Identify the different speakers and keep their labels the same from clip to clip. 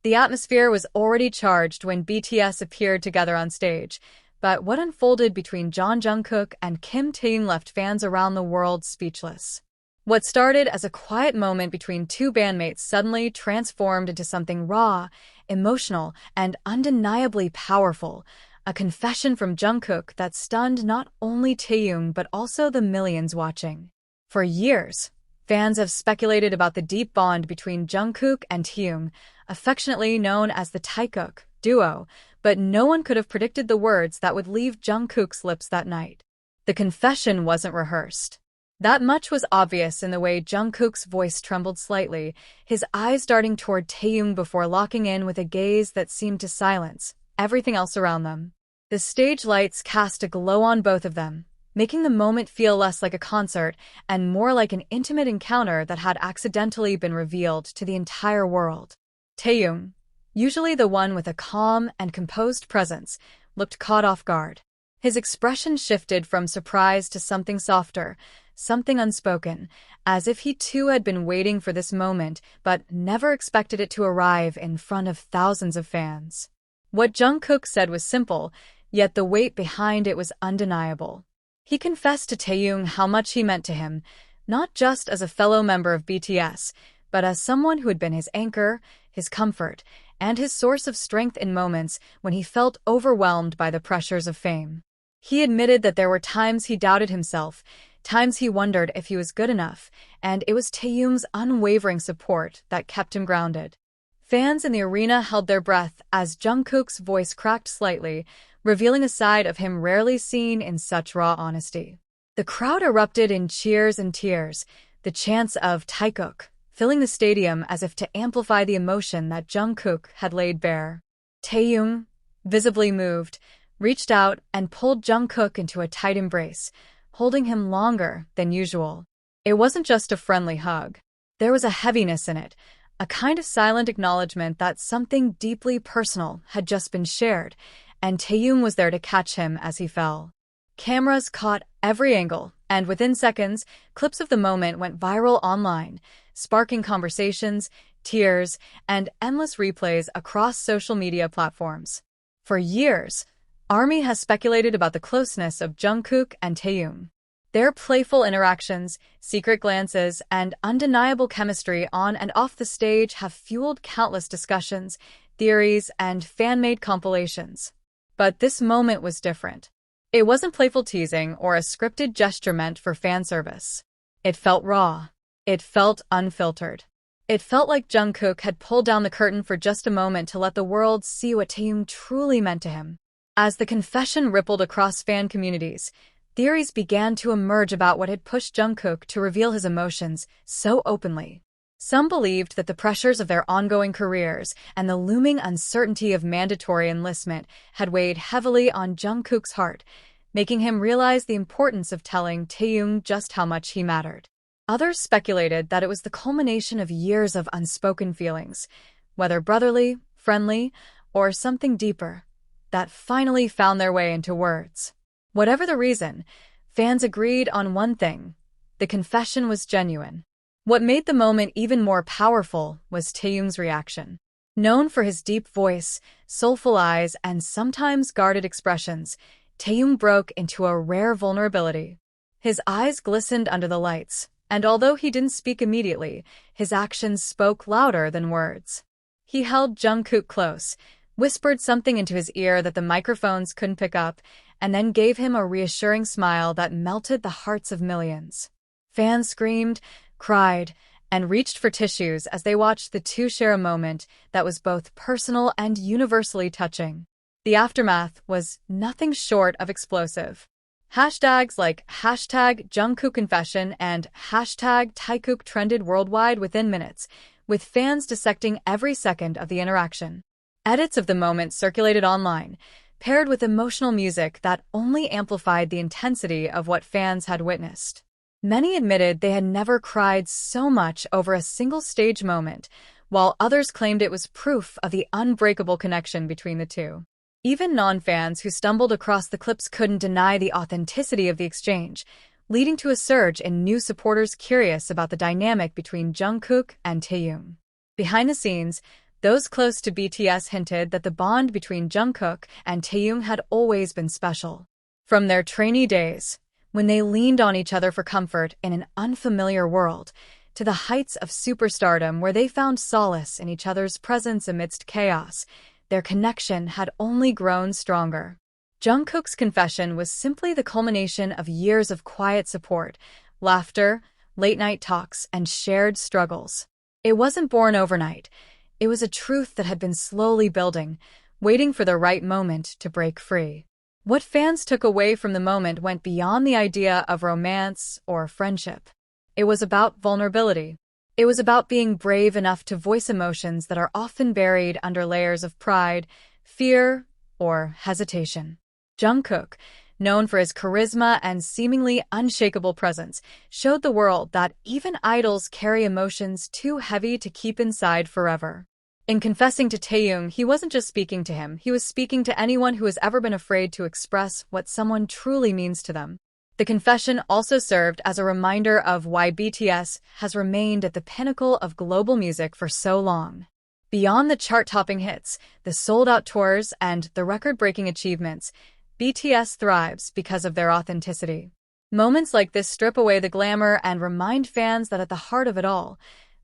Speaker 1: The atmosphere was already charged when BTS appeared together on stage, but what unfolded between Jungkook and Kim Taehyung left fans around the world speechless. What started as a quiet moment between two bandmates suddenly transformed into something raw, emotional, and undeniably powerful, a confession from Jungkook that stunned not only Taehyung but also the millions watching. For years, fans have speculated about the deep bond between Jungkook and Taehyung, affectionately known as the Taekook duo, but no one could have predicted the words that would leave Jungkook's lips that night. The confession wasn't rehearsed. That much was obvious in the way Jungkook's voice trembled slightly, his eyes darting toward Taehyung before locking in with a gaze that seemed to silence everything else around them. The stage lights cast a glow on both of them, making the moment feel less like a concert and more like an intimate encounter that had accidentally been revealed to the entire world. Taehyung, usually the one with a calm and composed presence, looked caught off guard. His expression shifted from surprise to something softer, something unspoken, as if he too had been waiting for this moment but never expected it to arrive in front of thousands of fans. What Jungkook said was simple, yet the weight behind it was undeniable. He confessed to Taehyung how much he meant to him, not just as a fellow member of BTS, but as someone who had been his anchor, his comfort, and his source of strength in moments when he felt overwhelmed by the pressures of fame. He admitted that there were times he doubted himself, times he wondered if he was good enough, and it was Taehyung's unwavering support that kept him grounded. Fans in the arena held their breath as Jungkook's voice cracked slightly, revealing a side of him rarely seen in such raw honesty. The crowd erupted in cheers and tears, the chants of Taekook filling the stadium as if to amplify the emotion that Jungkook had laid bare. Taehyung, visibly moved, reached out and pulled Jungkook into a tight embrace, holding him longer than usual. It wasn't just a friendly hug. There was a heaviness in it, a kind of silent acknowledgement that something deeply personal had just been shared, and Taehyung was there to catch him as he fell. Cameras caught every angle, and within seconds, clips of the moment went viral online, sparking conversations, tears, and endless replays across social media platforms. For years, ARMY has speculated about the closeness of Jungkook and Taehyung. Their playful interactions, secret glances, and undeniable chemistry on and off the stage have fueled countless discussions, theories, and fan-made compilations. But this moment was different. It wasn't playful teasing or a scripted gesture meant for fan service. It felt raw. It felt unfiltered. It felt like Jungkook had pulled down the curtain for just a moment to let the world see what Taehyung truly meant to him. As the confession rippled across fan communities, theories began to emerge about what had pushed Jungkook to reveal his emotions so openly. Some believed that the pressures of their ongoing careers and the looming uncertainty of mandatory enlistment had weighed heavily on Jungkook's heart, making him realize the importance of telling Taehyung just how much he mattered. Others speculated that it was the culmination of years of unspoken feelings, whether brotherly, friendly, or something deeper, that finally found their way into words. Whatever the reason, fans agreed on one thing: the confession was genuine. What made the moment even more powerful was Taehyung's reaction. Known for his deep voice, soulful eyes, and sometimes guarded expressions, Taehyung broke into a rare vulnerability. His eyes glistened under the lights, and although he didn't speak immediately, his actions spoke louder than words. He held Jungkook close, whispered something into his ear that the microphones couldn't pick up, and then gave him a reassuring smile that melted the hearts of millions. Fans screamed, cried, and reached for tissues as they watched the two share a moment that was both personal and universally touching. The aftermath was nothing short of explosive. Hashtags like #JungkookConfession and #Taekook trended worldwide within minutes, with fans dissecting every second of the interaction. Edits of the moment circulated online, paired with emotional music that only amplified the intensity of what fans had witnessed. Many admitted they had never cried so much over a single stage moment, while others claimed it was proof of the unbreakable connection between the two. Even non-fans who stumbled across the clips couldn't deny the authenticity of the exchange, leading to a surge in new supporters curious about the dynamic between Jungkook and Taehyung. Behind the scenes, Those close to BTS hinted that the bond between Jungkook and Taehyung had always been special. From their trainee days, when they leaned on each other for comfort in an unfamiliar world, to the heights of superstardom where they found solace in each other's presence amidst chaos, their connection had only grown stronger. Jungkook's confession was simply the culmination of years of quiet support, laughter, late-night talks, and shared struggles. It wasn't born overnight. It was a truth that had been slowly building, waiting for the right moment to break free. What fans took away from the moment went beyond the idea of romance or friendship. It was about vulnerability. It was about being brave enough to voice emotions that are often buried under layers of pride, fear, or hesitation. Jungkook, known for his charisma and seemingly unshakable presence, showed the world that even idols carry emotions too heavy to keep inside forever. In confessing to Taehyung, he wasn't just speaking to him, he was speaking to anyone who has ever been afraid to express what someone truly means to them. The confession also served as a reminder of why BTS has remained at the pinnacle of global music for so long. Beyond the chart-topping hits, the sold-out tours, and the record-breaking achievements, BTS thrives because of their authenticity. Moments like this strip away the glamour and remind fans that at the heart of it all,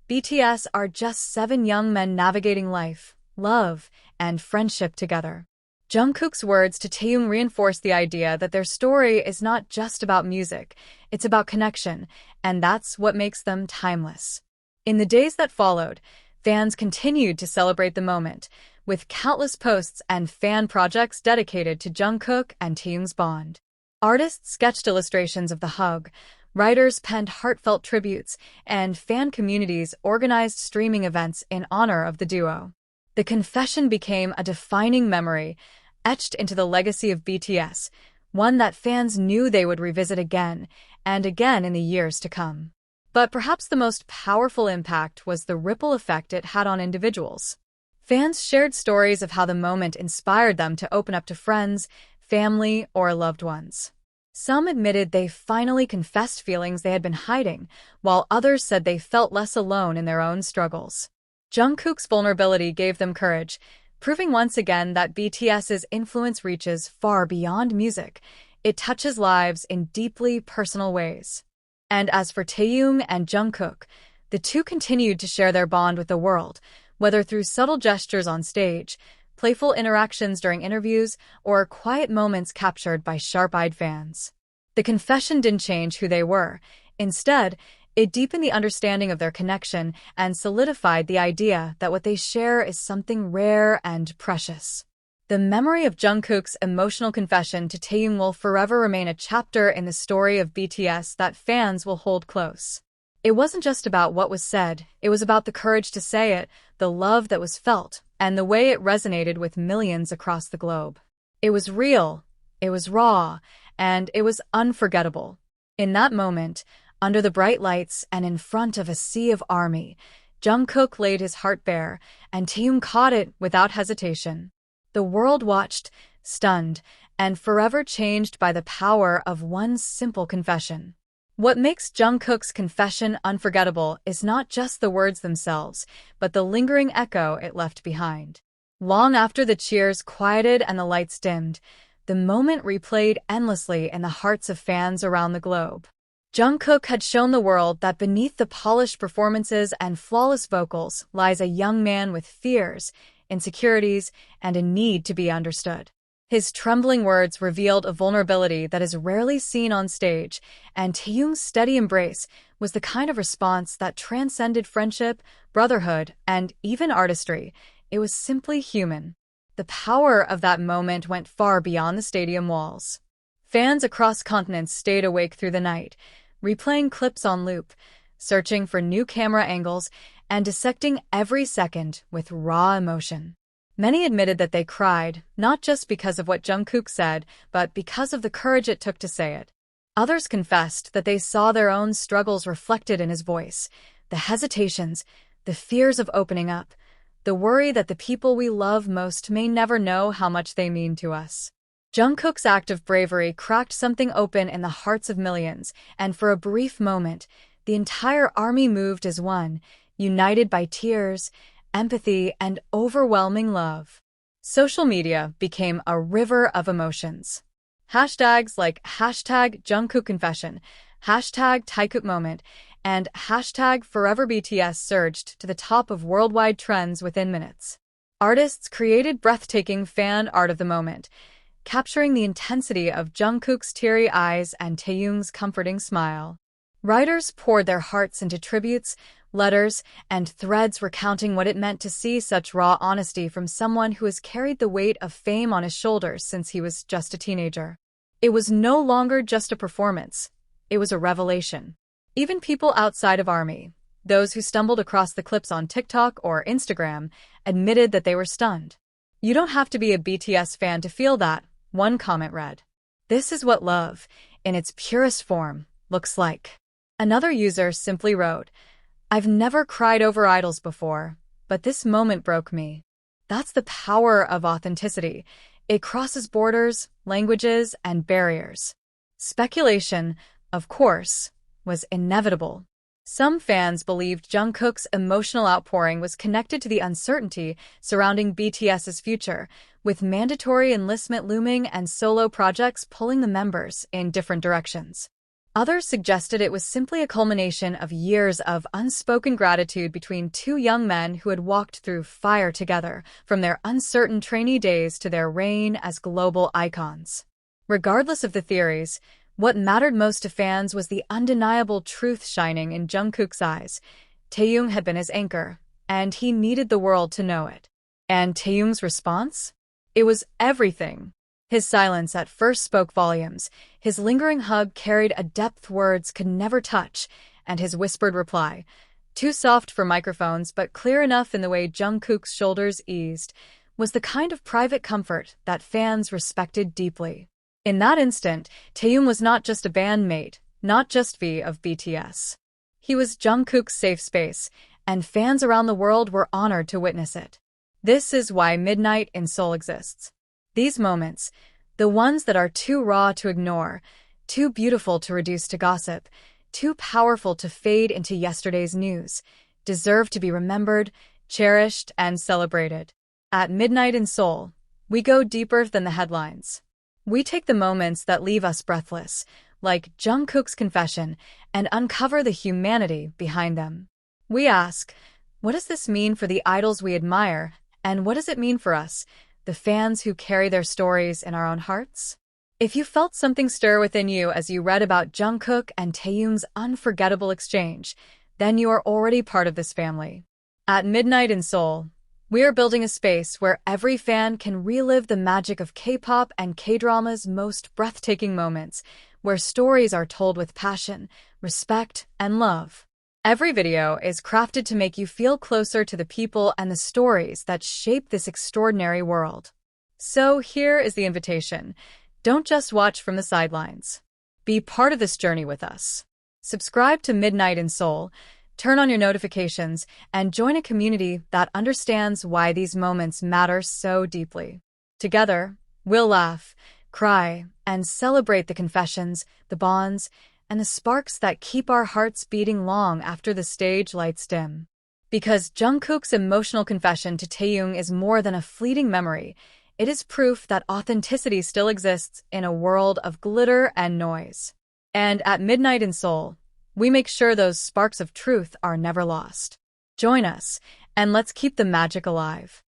Speaker 1: BTS are just 7 young men navigating life, love, and friendship together. Jungkook's words to Taehyung reinforce the idea that their story is not just about music, it's about connection, and that's what makes them timeless. In the days that followed, fans continued to celebrate the moment, with countless posts and fan projects dedicated to Jungkook and Taehyung's bond. Artists sketched illustrations of the hug, writers penned heartfelt tributes, and fan communities organized streaming events in honor of the duo. The confession became a defining memory, etched into the legacy of BTS, one that fans knew they would revisit again and again in the years to come. But perhaps the most powerful impact was the ripple effect it had on individuals. Fans shared stories of how the moment inspired them to open up to friends, family, or loved ones. Some admitted they finally confessed feelings they had been hiding, while others said they felt less alone in their own struggles. Jungkook's vulnerability gave them courage, proving once again that BTS's influence reaches far beyond music. It touches lives in deeply personal ways. And as for Taehyung and Jungkook, the two continued to share their bond with the world, whether through subtle gestures on stage, playful interactions during interviews, or quiet moments captured by sharp-eyed fans. The confession didn't change who they were. Instead, it deepened the understanding of their connection and solidified the idea that what they share is something rare and precious. The memory of Jungkook's emotional confession to Taehyung will forever remain a chapter in the story of BTS that fans will hold close. It wasn't just about what was said, it was about the courage to say it, the love that was felt, and the way it resonated with millions across the globe. It was real, it was raw, and it was unforgettable. In that moment, under the bright lights and in front of a sea of army, Jungkook laid his heart bare, and Taehyung caught it without hesitation. The world watched, stunned, and forever changed by the power of one simple confession. What makes Jungkook's confession unforgettable is not just the words themselves, but the lingering echo it left behind. Long after the cheers quieted and the lights dimmed, the moment replayed endlessly in the hearts of fans around the globe. Jungkook had shown the world that beneath the polished performances and flawless vocals lies a young man with fears, insecurities, and a need to be understood. His trembling words revealed a vulnerability that is rarely seen on stage, and Taehyung's steady embrace was the kind of response that transcended friendship, brotherhood, and even artistry. It was simply human. The power of that moment went far beyond the stadium walls. Fans across continents stayed awake through the night, replaying clips on loop, searching for new camera angles, and dissecting every second with raw emotion. Many admitted that they cried, not just because of what Jungkook said, but because of the courage it took to say it. Others confessed that they saw their own struggles reflected in his voice, the hesitations, the fears of opening up, the worry that the people we love most may never know how much they mean to us. Jungkook's act of bravery cracked something open in the hearts of millions, and for a brief moment, the entire army moved as one, united by tears, empathy, and overwhelming love. Social media became a river of emotions. Hashtags like hashtag Jungkook'Confession, hashtag Taehyung moment, and hashtag Forever BTS surged to the top of worldwide trends within minutes. Artists created breathtaking fan art of the moment, capturing the intensity of Jungkook's teary eyes and Taehyung's comforting smile. Writers poured their hearts into tributes, letters, and threads recounting what it meant to see such raw honesty from someone who has carried the weight of fame on his shoulders since he was just a teenager. It was no longer just a performance. It was a revelation. Even people outside of ARMY, those who stumbled across the clips on TikTok or Instagram, admitted that they were stunned. "You don't have to be a BTS fan to feel that," one comment read. "This is what love, in its purest form, looks like." Another user simply wrote, "I've never cried over idols before, but this moment broke me." That's the power of authenticity. It crosses borders, languages, and barriers. Speculation, of course, was inevitable. Some fans believed Jungkook's emotional outpouring was connected to the uncertainty surrounding BTS's future, with mandatory enlistment looming and solo projects pulling the members in different directions. Others suggested it was simply a culmination of years of unspoken gratitude between two young men who had walked through fire together, from their uncertain trainee days to their reign as global icons. Regardless of the theories, what mattered most to fans was the undeniable truth shining in Jungkook's eyes. Taehyung had been his anchor, and he needed the world to know it. And Taehyung's response? It was everything. His silence at first spoke volumes, his lingering hug carried a depth words could never touch, and his whispered reply, too soft for microphones but clear enough in the way Jungkook's shoulders eased, was the kind of private comfort that fans respected deeply. In that instant, Taehyung was not just a bandmate, not just V of BTS. He was Jungkook's safe space, and fans around the world were honored to witness it. This is why Midnight in Seoul exists. These moments, the ones that are too raw to ignore, too beautiful to reduce to gossip, too powerful to fade into yesterday's news, deserve to be remembered, cherished, and celebrated. At Midnight in Seoul, we go deeper than the headlines. We take the moments that leave us breathless, like Jungkook's confession, and uncover the humanity behind them. We ask, what does this mean for the idols we admire, and what does it mean for us, the fans who carry their stories in our own hearts? If you felt something stir within you as you read about Jungkook and Taehyung's unforgettable exchange, then you are already part of this family. At Midnight in Seoul, we are building a space where every fan can relive the magic of K-pop and K-drama's most breathtaking moments, where stories are told with passion, respect, and love. Every video is crafted to make you feel closer to the people and the stories that shape this extraordinary world. So here is the invitation. Don't just watch from the sidelines. Be part of this journey with us. Subscribe to Midnight in Seoul, turn on your notifications, and join a community that understands why these moments matter so deeply. Together, we'll laugh, cry, and celebrate the confessions, the bonds, and the sparks that keep our hearts beating long after the stage lights dim. Because Jungkook's emotional confession to Taehyung is more than a fleeting memory, it is proof that authenticity still exists in a world of glitter and noise. And at Midnight in Seoul, we make sure those sparks of truth are never lost. Join us, and let's keep the magic alive.